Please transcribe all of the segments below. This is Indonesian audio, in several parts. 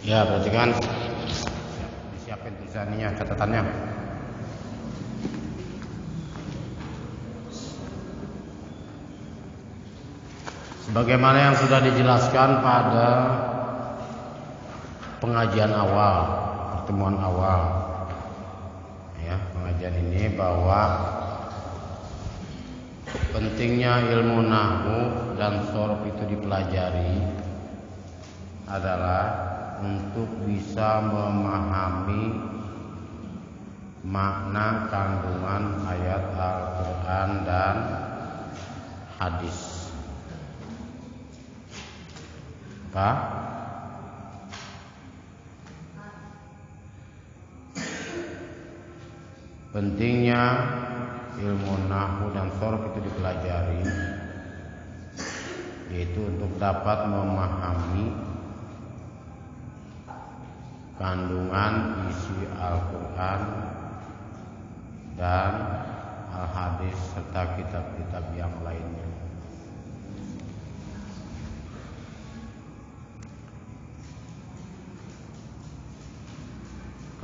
Ya, berarti kan disiapin tulisannya, catatannya. Sebagaimana yang sudah dijelaskan pada pengajian awal, pertemuan awal, ya, pengajian ini bahwa pentingnya ilmu nahwu dan shorof itu dipelajari adalah untuk bisa memahami makna kandungan ayat Al-Quran dan hadis. Apa? Pentingnya ilmu nahwu dan shorof itu dipelajari, yaitu untuk dapat memahami kandungan isi Al-Quran dan Al-Hadis serta kitab-kitab yang lainnya.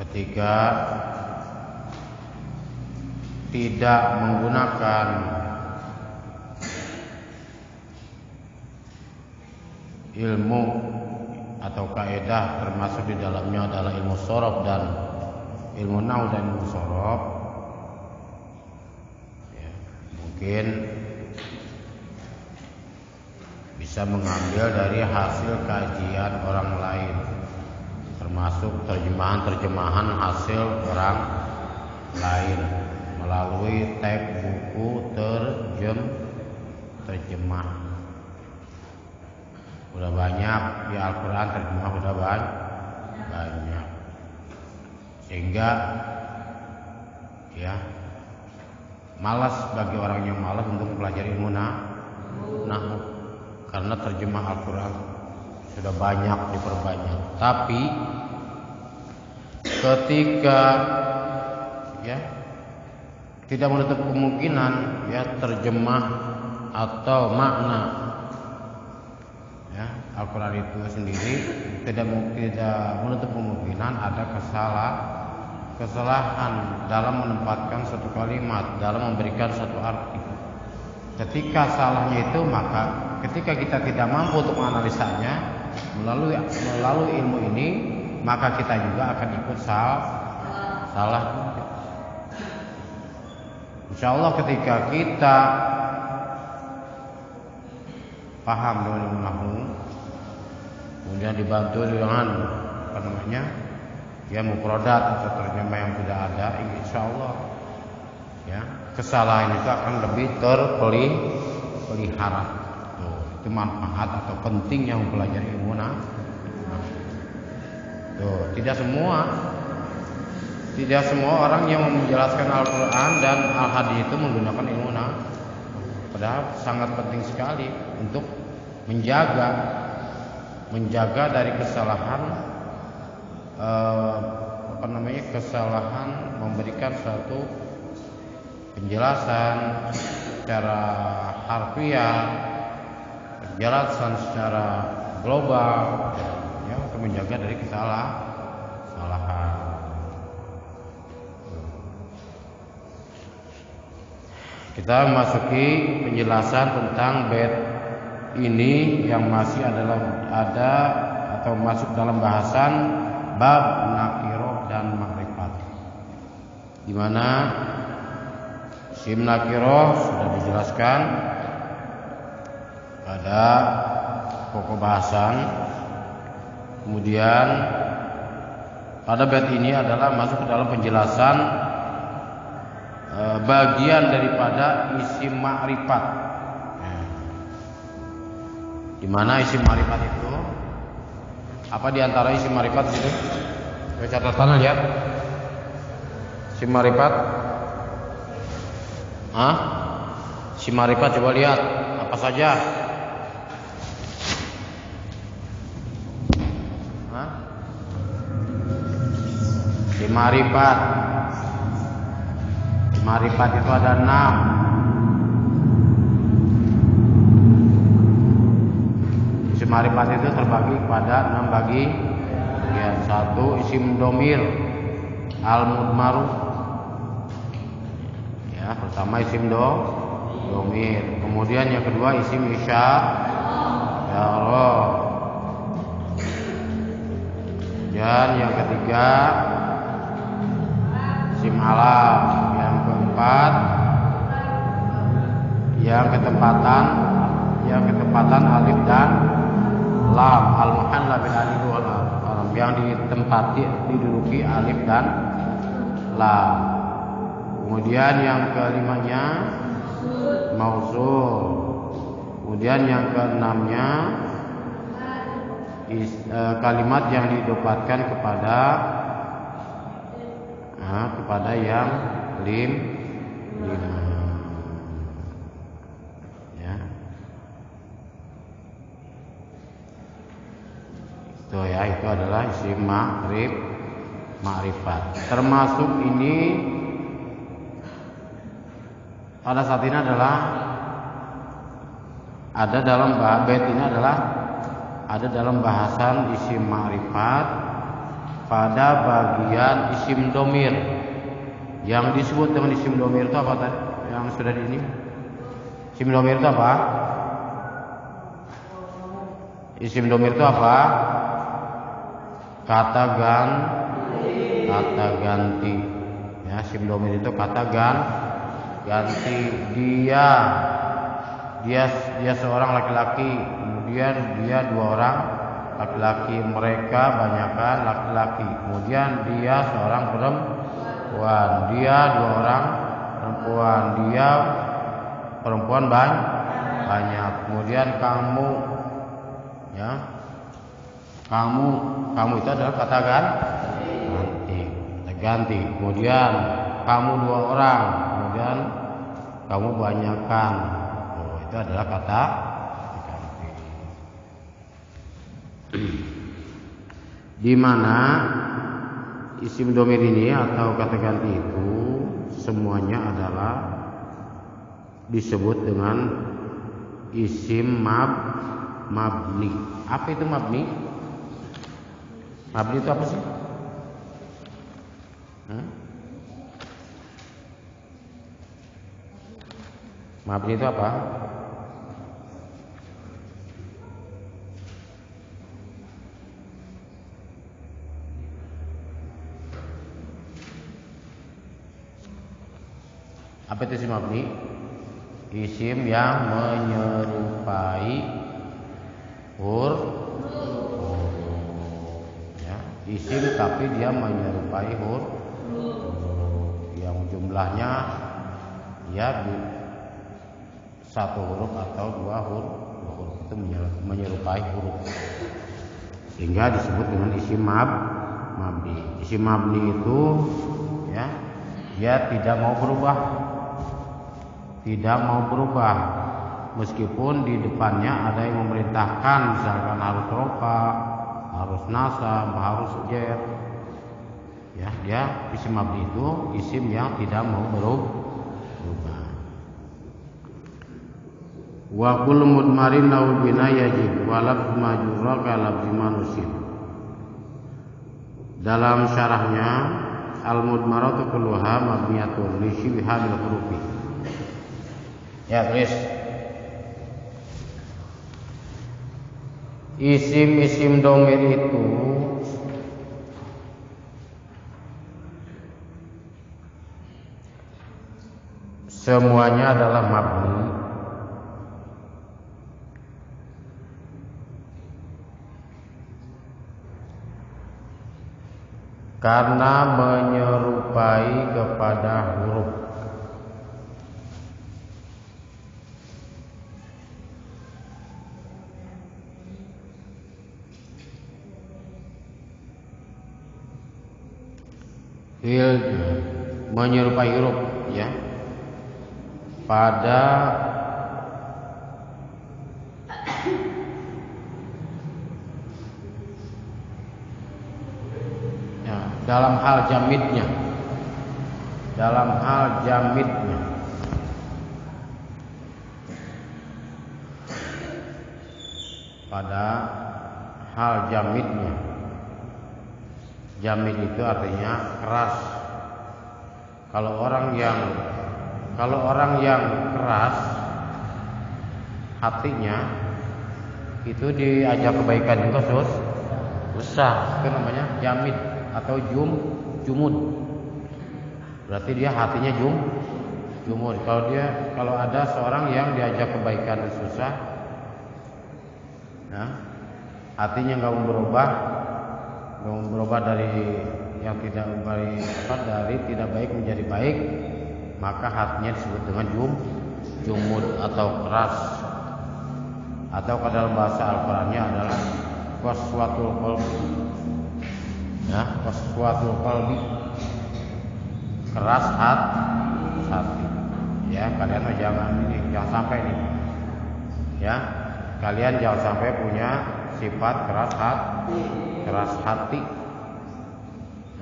Ketika tidak menggunakan ilmu atau kaidah, termasuk di dalamnya adalah ilmu shorof dan ilmu nahwu dan ilmu shorof, ya, mungkin bisa mengambil dari hasil kajian orang lain, termasuk terjemahan hasil orang lain melalui tab buku terjemah. Udah banyak di Al-Quran terjemah, udah banyak, sehingga ya malas bagi orang yang malas untuk mempelajari ilmu nahwu, karena terjemah Al-Quran sudah banyak, diperbanyak. Tapi ketika ya tidak menutup kemungkinan ya terjemah atau makna ya Al-Quran itu sendiri tidak menutup kemungkinan ada kesalahan dalam menempatkan satu kalimat, dalam memberikan satu arti. Ketika salahnya itu, maka ketika kita tidak mampu untuk menganalisanya melalui ilmu ini, maka kita juga akan ikut salah. Insya Allah ketika kita paham dengan ilmu nahwu, kemudian dibantu dengan ya mufradat atau terjemah yang sudah ada, insya Allah ya kesalahan itu akan lebih terpelihara. Itu manfaat atau pentingnya mempelajari ilmu nahwu. Tidak semua orang yang menjelaskan Al-Quran dan Al-Hadis itu menggunakan ilmu nahwu. Padahal sangat penting sekali untuk menjaga dari kesalahan kesalahan memberikan suatu penjelasan secara harfiah, penjelasan secara global, ya, untuk menjaga dari kesalahan. Kita memasuki penjelasan tentang bait ini yang masih ada atau masuk dalam bahasan bab nakirah dan makrifat, di mana isim nakirah sudah dijelaskan pada pokok bahasan. Kemudian pada bait ini adalah masuk ke dalam penjelasan bagian daripada isim ma'rifat. Di mana isim ma'rifat itu? Apa di antara isim ma'rifat itu? Coba catatan lihat. Isim ma'rifat. Isim ma'rifat coba lihat apa saja? Isim ma'rifat. Ma'rifat itu ada 6. Isim ma'rifat itu terbagi kepada 6 bagian. Ya, satu isim domir al-mudmaru. Ya, pertama isim domir. Kemudian yang kedua isim isyarah. Dan yang ketiga isim alam. Yang keempat yang ketempatan alif dan lam, al-muhalla bil alif wal lam, yang ditempati diduduki alif dan lam. Kemudian yang kelimanya mausul. Kemudian yang keenamnya kalimat yang didapatkan kepada yang lima. Ya. Itu adalah isim ma'rifat. Termasuk ini pada saat ini adalah ada dalam bait ini adalah ada dalam bahasan isim ma'rifat pada bagian isim domir. Yang disebut dengan isim domir itu apa tadi? Yang sudah di ini. Isim domir itu apa? Isim domir itu apa? Kata ganti. Ya, isim domir itu kata ganti. Dia seorang laki-laki, kemudian dia dua orang laki-laki, mereka banyakkan laki-laki, kemudian dia seorang perempuan, dia dua orang perempuan, dia perempuan banyak, kemudian kamu, ya, kamu itu adalah kata ganti, kemudian kamu dua orang, kemudian kamu banyakkan, itu adalah kata ganti. Di mana isim domir ini atau kata ganti itu semuanya adalah disebut dengan isim mabni. Apa itu mabni? Mabni itu apa sih? Mabni itu apa? Apa itu isim mabni? Isim yang menyerupai huruf, ya, isim tapi dia menyerupai huruf yang jumlahnya ya satu huruf atau dua huruf itu menyerupai huruf, sehingga disebut dengan isim mabni. Isim mabni itu ya dia tidak mau berubah meskipun di depannya ada yang memerintahkan, misalkan harus rofa, harus nasab, harus jar. Ya, dia isim mabni itu isim yang tidak mau berubah. Wa kullu mudmarin lahu bina yajib wa lafz majrur ka lafz manusib. Dalam syarahnya al-mudmaratu kulluha mabniyatun li syibha bil hurufi. Ya, tulis. Isim-isim domir itu semuanya adalah mabni karena menyerupai kepada huruf. Menyerupai huruf, ya, pada ya, dalam hal jamidnya, pada hal jamidnya. Jamid itu artinya keras. Kalau orang yang keras hatinya, itu diajak kebaikan juga susah. Itu namanya jamid atau jumud. Berarti dia hatinya jumud. Kalau ada seorang yang diajak kebaikan susah, ya, hatinya nggak berubah dari yang tidak baik, dari tidak baik menjadi baik, maka hatinya disebut dengan jumud atau keras. Atau dalam bahasa Al-Qur'annya adalah qaswatul qalbi. Ya, qaswatul qalbi. Keras hati. Ya, kalian jangan sampai nih. Ya, kalian jangan sampai punya sifat keras hati.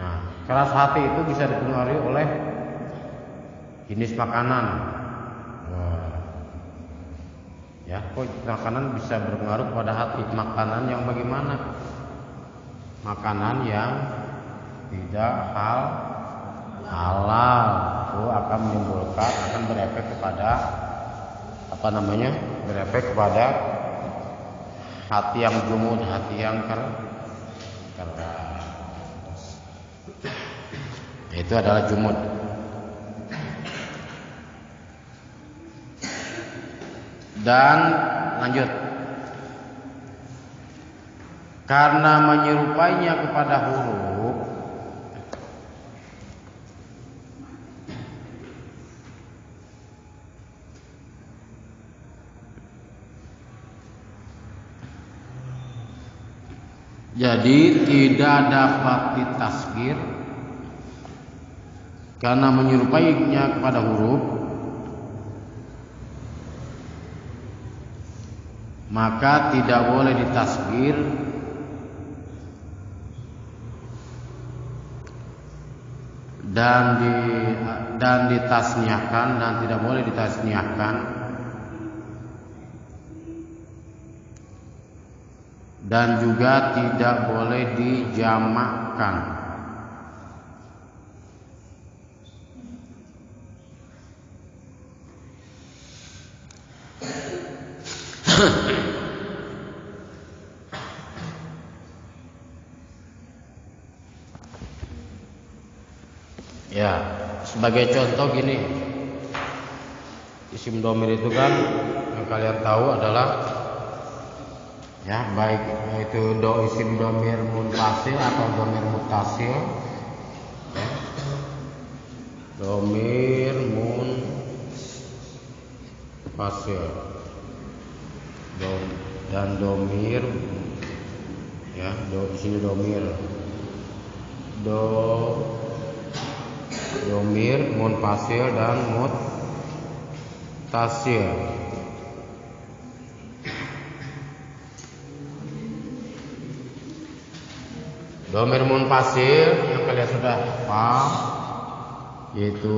Nah, keras hati itu bisa dipengaruhi oleh jenis makanan. Ya, kok makanan bisa berpengaruh pada hati? Makanan yang bagaimana? Makanan yang tidak halal itu akan berefek kepada berefek kepada hati yang jumud, hati yang keras. Itu adalah jumud. Dan lanjut, karena menyerupainya kepada huruf, jadi tidak dapat ditasghir. Karena menyerupainya kepada huruf, maka tidak boleh ditasghir dan ditasniahkan, dan tidak boleh ditasniahkan, dan juga tidak boleh dijamakkan. Ya, sebagai contoh gini, isim domir itu kan yang kalian tahu adalah, ya, baik itu isim domir munfasil atau domir muttasil, ya. Domir munfasil dan domir, ya, di sini domir munfasil dan muttasil. Domir munfasil yang kalian sudah paham, yaitu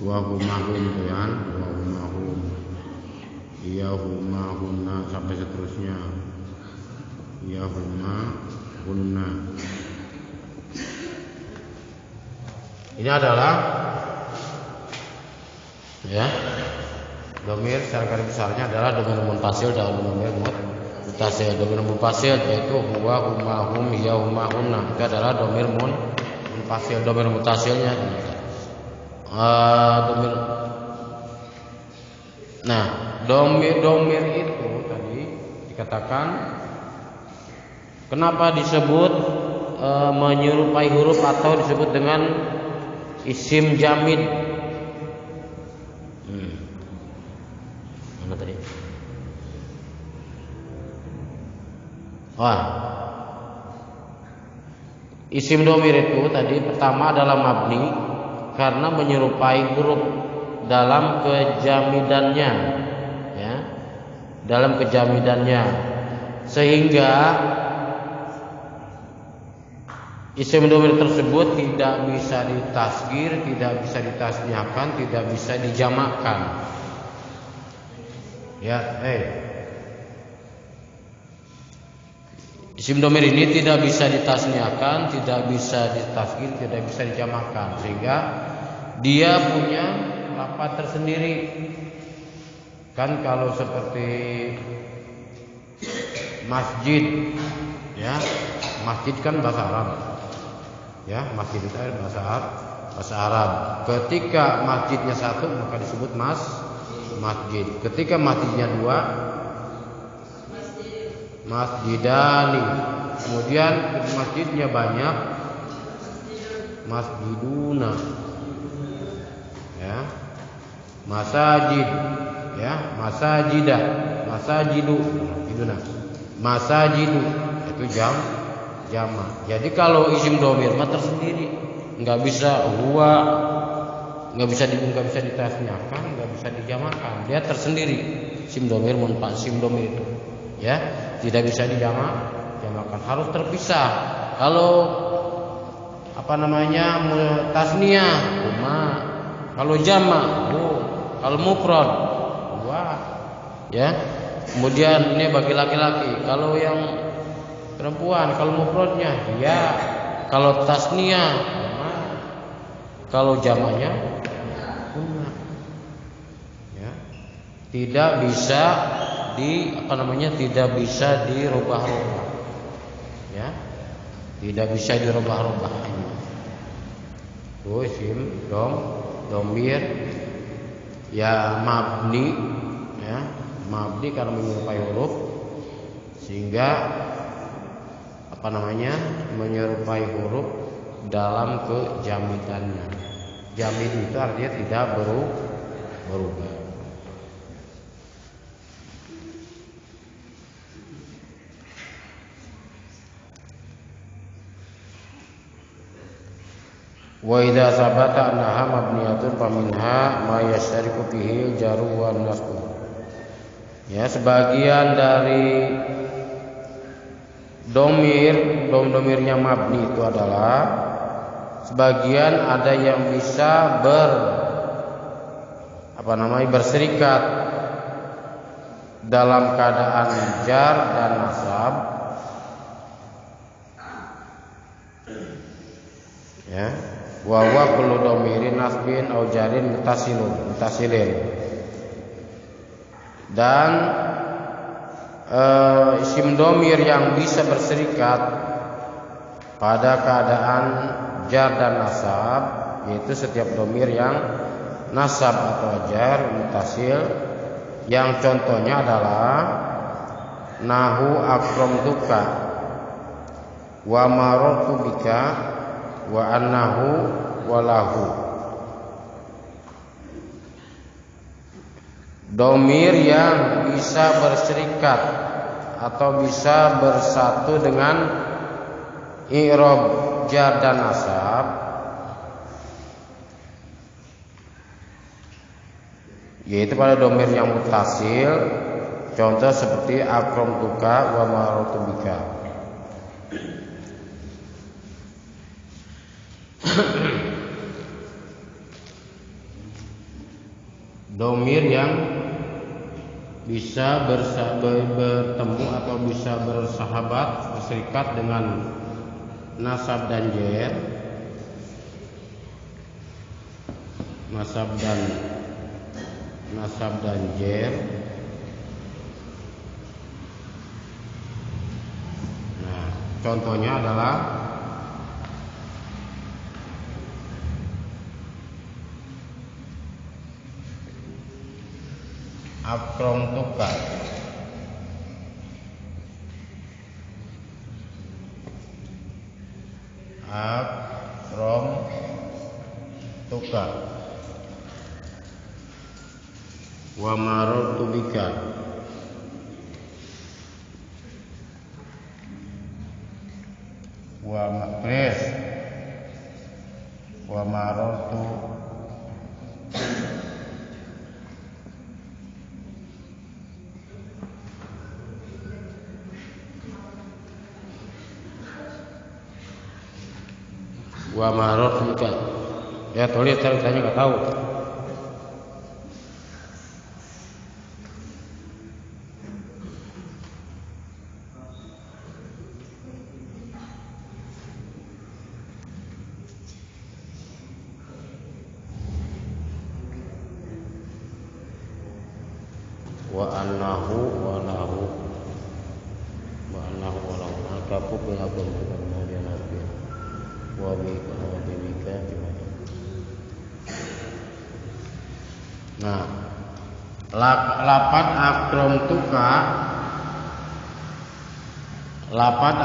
wa humahum, kan, wa humahum, ya humahunna, sampai seterusnya, ya humahunna. Ini adalah, ya, domir secara garis besarnya adalah domir munfasil dan domir muttasil. Domir munfasil yaitu huwa, huma, hum, ya, huma, hunna. Itu adalah domir munfasil. Domir muttasilnya domir itu tadi dikatakan kenapa disebut menyerupai huruf atau disebut dengan isim jamid. Mana tadi? Isim domir itu tadi pertama adalah mabni karena menyerupai huruf dalam kejamidannya, ya, dalam kejamidannya, sehingga isim domir tersebut tidak bisa ditasghir, tidak bisa ditasniahkan, tidak bisa dijamakkan. Ya, Isim domir ini tidak bisa ditasniakan, tidak bisa ditasghir, tidak bisa dijamakan, sehingga dia punya lafaz tersendiri. Kan kalau seperti masjid, ya, masjid kan bahasa Arab, ya, masjid itu bahasa Arab. Ketika masjidnya satu maka disebut masjid. Ketika masjidnya dua, masjidani. Kemudian masjidnya banyak, masjiduna, ya, masajid, ya, masajidah, masajidu, masajidu, itu jamak. Jadi kalau isim domir mah tersendiri, nggak bisa huwa, nggak bisa ditasniakan, nggak bisa dijamakan, dia tersendiri. Isim domir munfasil, isim domir itu, ya, tidak bisa dijamakan, harus terpisah. Kalau tasniyah, huma. Kalau jamak, kalau mufrad, huwa, ya. Kemudian ini bagi laki-laki. Kalau yang perempuan, kalau mufradnya dia, kalau tasniyah, huma. Kalau jamaknya, huma. Ya. Tidak bisa tidak bisa dirubah-rubah, ya, tidak bisa dirubah-rubah. Itu isim domir, ya, mabni, ya, mabni karena menyerupai huruf, sehingga menyerupai huruf dalam kejamidannya. Jamid itu artinya tidak berubah. Wa idza sabata annaha mabniyatun faminha ma yashtariku fihi jaru wan nasbu. Ya, sebagian dari domirnya mabni itu adalah sebagian ada yang bisa berserikat dalam keadaan jar dan nasab, ya. Wa huwa kullu dhamirin nasbin aw jarin mutasilin. Dan isim dhamir yang bisa berserikat pada keadaan jar dan nasab, yaitu setiap dhamir yang nasab atau jar mutasil, yang contohnya adalah nahu akramtuka wa marartu bika wa annahu walahu. Domir yang bisa berserikat atau bisa bersatu dengan i'rab jar dan nasab, yaitu pada domir yang mutasil, contoh seperti akramtuka wa marartu bika. Domir yang bisa bertemu atau bisa bersahabat, berserikat dengan nasab dan jar, nasab dan jar. Nah, contohnya adalah akramtuka, wa marartu bika, wa marartu wa marartu bika. Ya, tulis, saya nggak tahu. nahu wa nahu al-kafu bil abdul kemudian nabi wa bika. Nah, lapat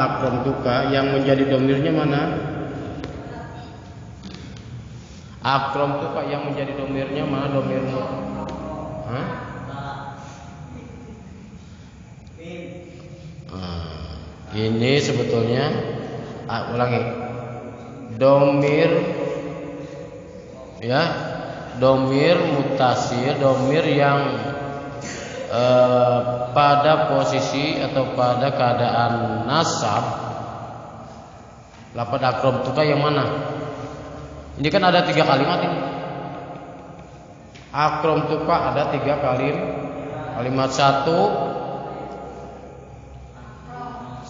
akramtuka yang menjadi domirnya mana? Akramtuka yang menjadi domirnya mana domirnya? Hah? Ini sebetulnya ulangi. Domir ya, domir mutasir, domir yang pada posisi atau pada keadaan nasab. Lafaz akramtuka yang mana? Ini kan ada 3 kalimat ini. Akramtuka ada 3 kalimat.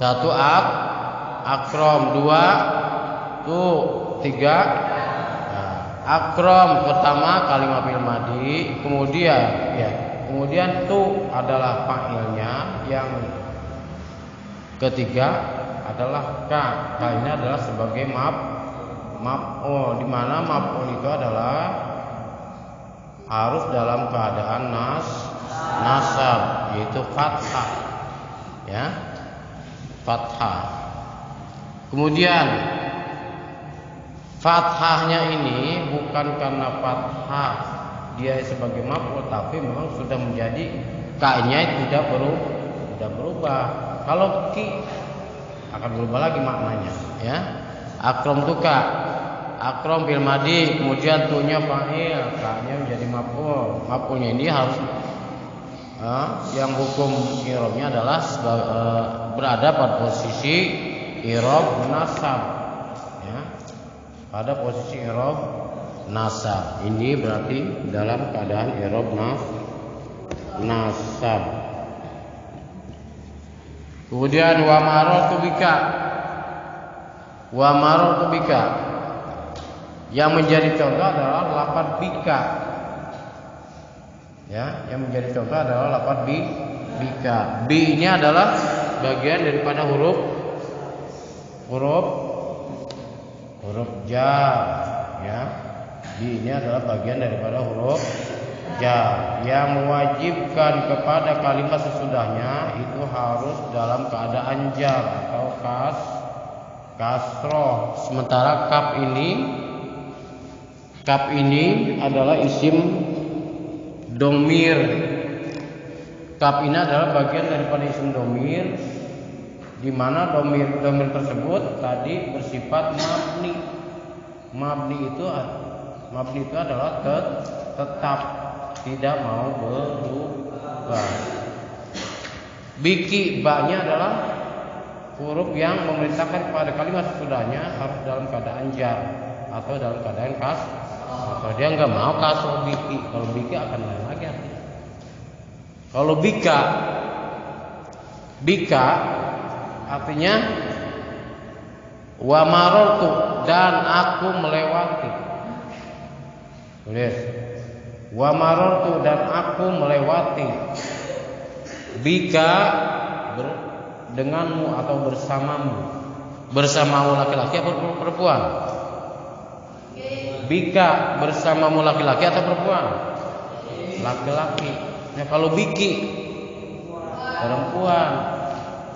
Satu akram, 2 3. Akram pertama kalimat fi'il madhi, kemudian tu adalah fa'ilnya, yang ketiga adalah ka. Ka ini adalah sebagai maf'ul, di mana maf'ul itu adalah harus dalam keadaan nasab, yaitu fathah. Ya. Fathah. Kemudian fathahnya ini bukan karena fathah dia sebagai maf'ul, tapi memang sudah menjadi ka-nya tidak berubah. Kalau ki akan berubah lagi maknanya, ya. Akramtuka, akram bil madhi, kemudian tu-nya fa'il, ka-nya menjadi maf'ul. Maf'ulnya ini harus yang hukum i'rabnya adalah berada pada posisi i'rab nasab, ya. Pada posisi i'rab nasab. Ini berarti dalam keadaan i'rab nasab. Kemudian wa marartu bika. Yang menjadi contoh adalah lafaz bika. Ya, yang menjadi contoh adalah lafaz bika. Bi ini adalah bagian daripada huruf jar, ya. Bi ini adalah bagian daripada huruf jar yang mewajibkan kepada kalimat sesudahnya itu harus dalam keadaan jar atau kasroh. Sementara kaf ini adalah isim domir. Kaf ini adalah bagian daripada isim domir, di mana domir tersebut tadi bersifat mabni. Mabni itu adalah tetap, tidak mau berubah. Biki, ba-nya adalah huruf yang memerintahkan kepada kalimat sesudahnya harus dalam keadaan jar atau dalam keadaan kalau dia nggak mau kasroh biki. Kalau biki akan lain lagi artinya. Kalau bika artinya wa marartu, dan aku melewati. Tulis. Wa marartu, dan aku melewati. Bika denganmu atau bersamamu. Bersamamu laki-laki atau perempuan? Bika bersamamu laki-laki atau perempuan? Laki-laki. Nah, kalau biki perempuan.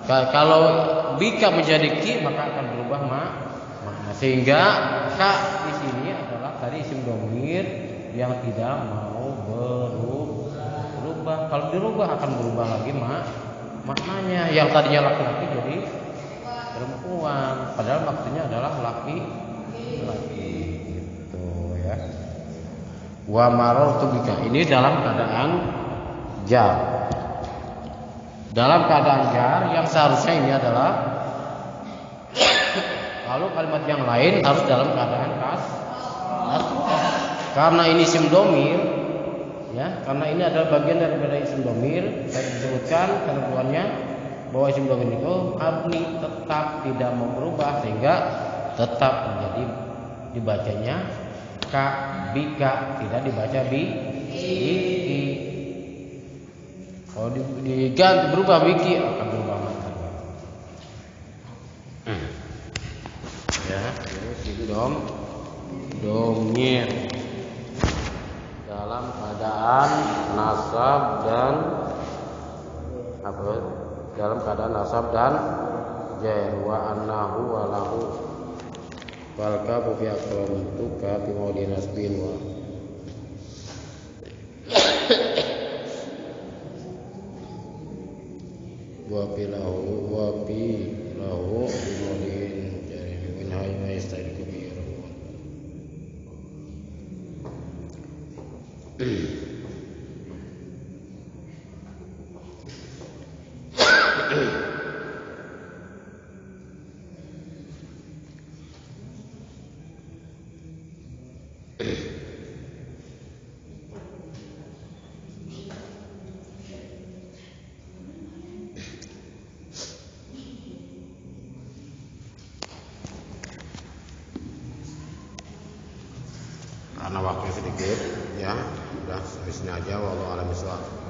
Kalau bika menjadi ki maka akan berubah makna. Sehingga ka di sini adalah tadi isim domir yang tidak mau berubah. Kalau dirubah akan berubah lagi maknanya. Yang tadinya laki-laki jadi perempuan, padahal maksudnya adalah laki-laki. Wa marartu bika ini dalam keadaan jar. Dalam keadaan jar yang seharusnya ini adalah lalu kalimat yang lain harus dalam keadaan karena ini isim domir, ya, karena ini adalah bagian daripada isim domir. Saya disebutkan ketentuannya bahwa isim domir itu mabni, tetap tidak mau berubah, sehingga tetap menjadi dibacanya ka, bika, tidak dibaca biki. Kalau diganti berubah biki akan berubah mata. Ya, ini domir dalam keadaan nasab dan apa? Dalam keadaan nasab dan jar wa annahu wa lahu wal kafu fi aqramtuka fi mawdi nasbin wa pilahu fi mawdiin jari min hayma yastadiku bi karena waktunya sedikit ya, udah sampai sini aja. Wallahu a'lam bishawab.